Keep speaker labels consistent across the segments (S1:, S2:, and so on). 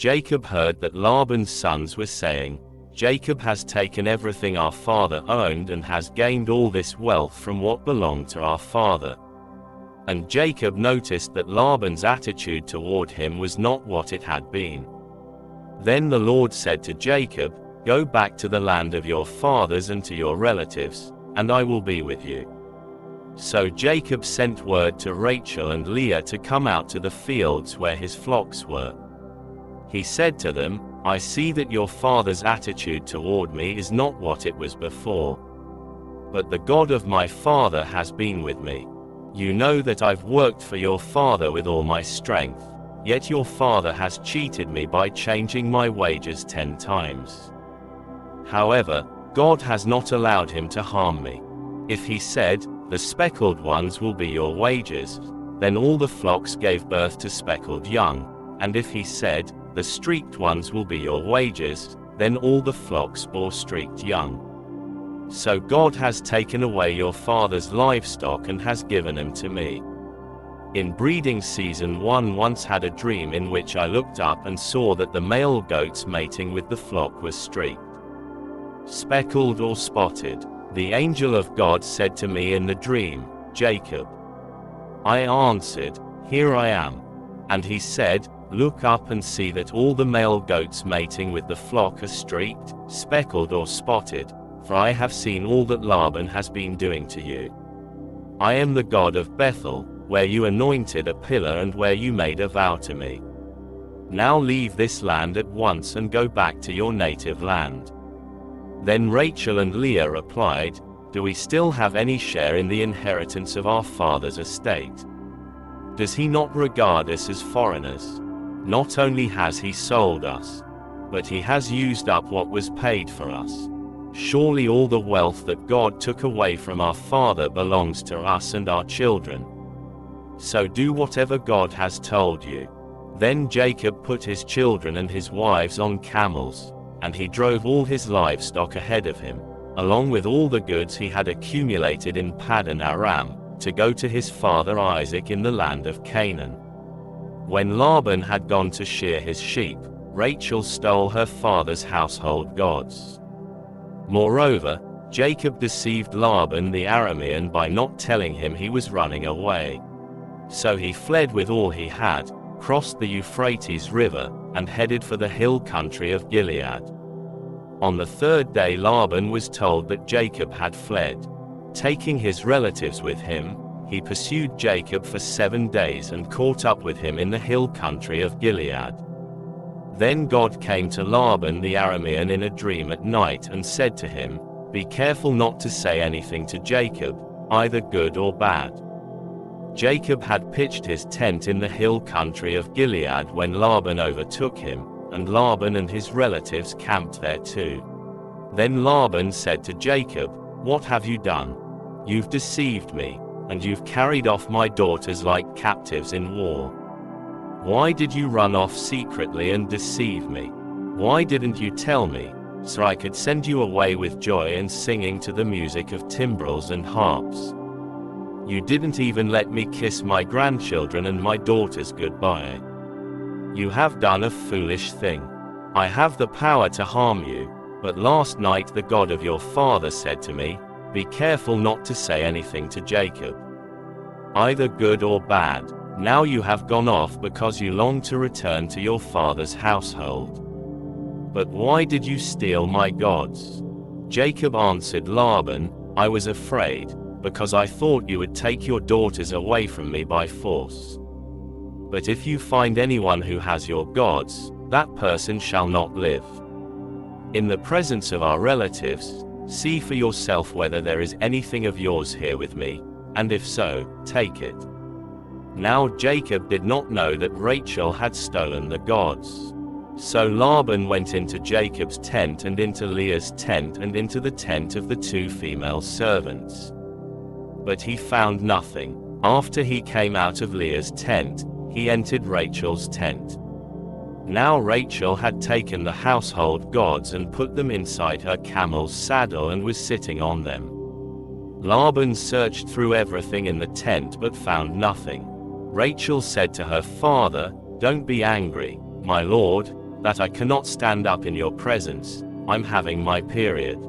S1: Jacob heard that Laban's sons were saying, "Jacob has taken everything our father owned and has gained all this wealth from what belonged to our father." And Jacob noticed that Laban's attitude toward him was not what it had been. Then the Lord said to Jacob, "Go back to the land of your fathers and to your relatives, and I will be with you." So Jacob sent word to Rachel and Leah to come out to the fields where his flocks were. He said to them, "I see that your father's attitude toward me is not what it was before. But the God of my father has been with me. You know that I've worked for your father with all my strength, yet your father has cheated me by changing my wages 10 times. However, God has not allowed him to harm me. If he said, 'The speckled ones will be your wages,' then all the flocks gave birth to speckled young, and if he said, 'The streaked ones will be your wages,' then all the flocks bore streaked young. So God has taken away your father's livestock and has given them to me. In breeding season 1 once had a dream in which I looked up and saw that the male goats mating with the flock was streaked, speckled or spotted. The angel of God said to me in the dream, 'Jacob.' I answered, 'Here I am.' And he said, 'Look up and see that all the male goats mating with the flock are streaked, speckled or spotted, for I have seen all that Laban has been doing to you. I am the God of Bethel, where you anointed a pillar and where you made a vow to me. Now leave this land at once and go back to your native land.' Then Rachel and Leah replied, 'Do we still have any share in the inheritance of our father's estate? Does he not regard us as foreigners? Not only has he sold us, but he has used up what was paid for us. Surely all the wealth that God took away from our father belongs to us and our children. So do whatever God has told you.' Then Jacob put his children and his wives on camels, and he drove all his livestock ahead of him, along with all the goods he had accumulated in Paddan Aram, to go to his father Isaac in the land of Canaan. When Laban had gone to shear his sheep, Rachel stole her father's household gods. Moreover, Jacob deceived Laban the Aramean by not telling him he was running away. So he fled with all he had, crossed the Euphrates River, and headed for the hill country of Gilead. On the 3rd day Laban was told that Jacob had fled. Taking his relatives with him, he pursued Jacob for 7 days and caught up with him in the hill country of Gilead. Then God came to Laban the Aramean in a dream at night and said to him, "Be careful not to say anything to Jacob, either good or bad." Jacob had pitched his tent in the hill country of Gilead when Laban overtook him, and Laban and his relatives camped there too. Then Laban said to Jacob, "What have you done? You've deceived me, and you've carried off my daughters like captives in war. Why did you run off secretly and deceive me? Why didn't you tell me, so I could send you away with joy and singing to the music of timbrels and harps? You didn't even let me kiss my grandchildren and my daughters goodbye. You have done a foolish thing. I have the power to harm you, but last night the God of your father said to me, 'Be careful not to say anything to Jacob, either good or bad.' Now you have gone off because you long to return to your father's household. But why did you steal my gods?" Jacob answered Laban, "I was afraid, because I thought you would take your daughters away from me by force. But if you find anyone who has your gods, that person shall not live. In the presence of our relatives, see for yourself whether there is anything of yours here with me, and if so, take it." Now Jacob did not know that Rachel had stolen the gods. So Laban went into Jacob's tent and into Leah's tent and into the tent of the 2 female servants. But he found nothing. After he came out of Leah's tent, he entered Rachel's tent. Now Rachel had taken the household gods and put them inside her camel's saddle and was sitting on them. Laban searched through everything in the tent but found nothing. Rachel said to her father, "Don't be angry, my lord, that I cannot stand up in your presence, I'm having my period."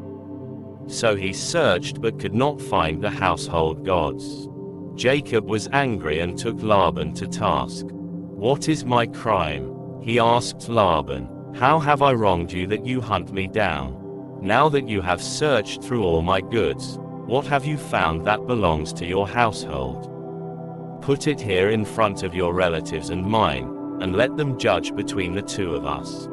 S1: So he searched but could not find the household gods. Jacob was angry and took Laban to task. "What is my crime?" he asked Laban. "How have I wronged you that you hunt me down? Now that you have searched through all my goods, what have you found that belongs to your household? Put it here in front of your relatives and mine, and let them judge between the two of us.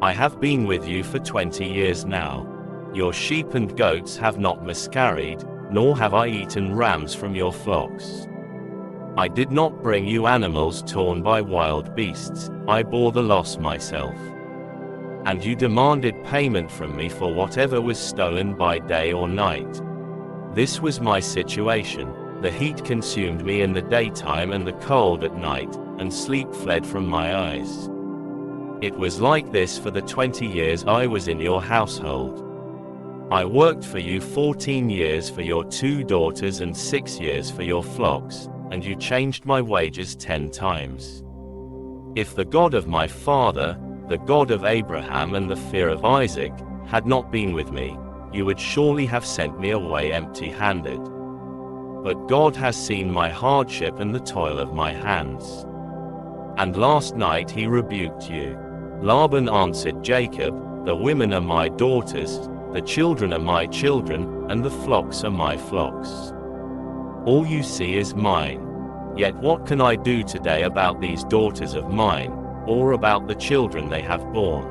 S1: I have been with you for 20 years now. Your sheep and goats have not miscarried, nor have I eaten rams from your flocks. I did not bring you animals torn by wild beasts, I bore the loss myself. And you demanded payment from me for whatever was stolen by day or night. This was my situation. The heat consumed me in the daytime and the cold at night, and sleep fled from my eyes. It was like this for the 20 years I was in your household. I worked for you 14 years for your 2 daughters and 6 years for your flocks, and you changed my wages 10 times. If the God of my father, the God of Abraham and the fear of Isaac, had not been with me, you would surely have sent me away empty-handed. But God has seen my hardship and the toil of my hands. And last night he rebuked you." Laban answered Jacob, "The women are my daughters, the children are my children, and the flocks are my flocks. All you see is mine. Yet what can I do today about these daughters of mine, or about the children they have borne?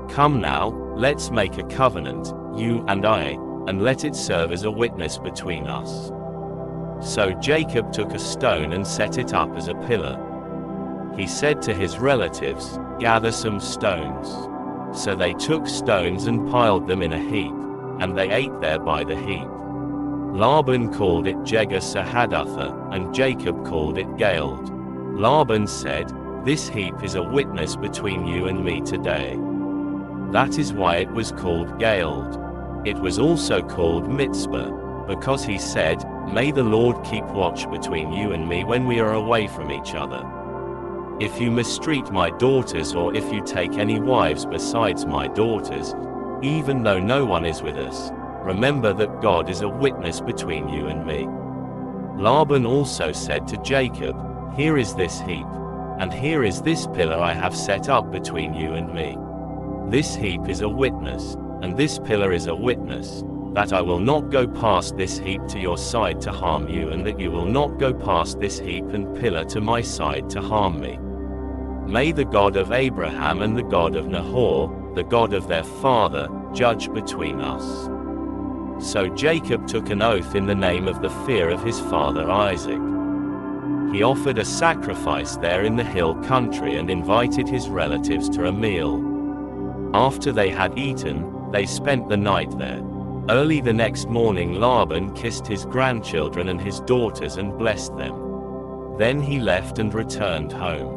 S1: Come now, let's make a covenant, you and I, and let it serve as a witness between us." So Jacob took a stone and set it up as a pillar. He said to his relatives, "Gather some stones." So they took stones and piled them in a heap, and they ate there by the heap. Laban called it Jegar-Sahadutha, and Jacob called it Galeed. Laban said, "This heap is a witness between you and me today." That is why it was called Galeed. It was also called Mitzpah, because he said, "May the Lord keep watch between you and me when we are away from each other. If you mistreat my daughters or if you take any wives besides my daughters, even though no one is with us, remember that God is a witness between you and me." Laban also said to Jacob, "Here is this heap, and here is this pillar I have set up between you and me. This heap is a witness, and this pillar is a witness, that I will not go past this heap to your side to harm you, and that you will not go past this heap and pillar to my side to harm me. May the God of Abraham and the God of Nahor, the God of their father, judge between us." So Jacob took an oath in the name of the fear of his father Isaac. He offered a sacrifice there in the hill country and invited his relatives to a meal. After they had eaten, they spent the night there. Early the next morning Laban kissed his grandchildren and his daughters and blessed them. Then he left and returned home.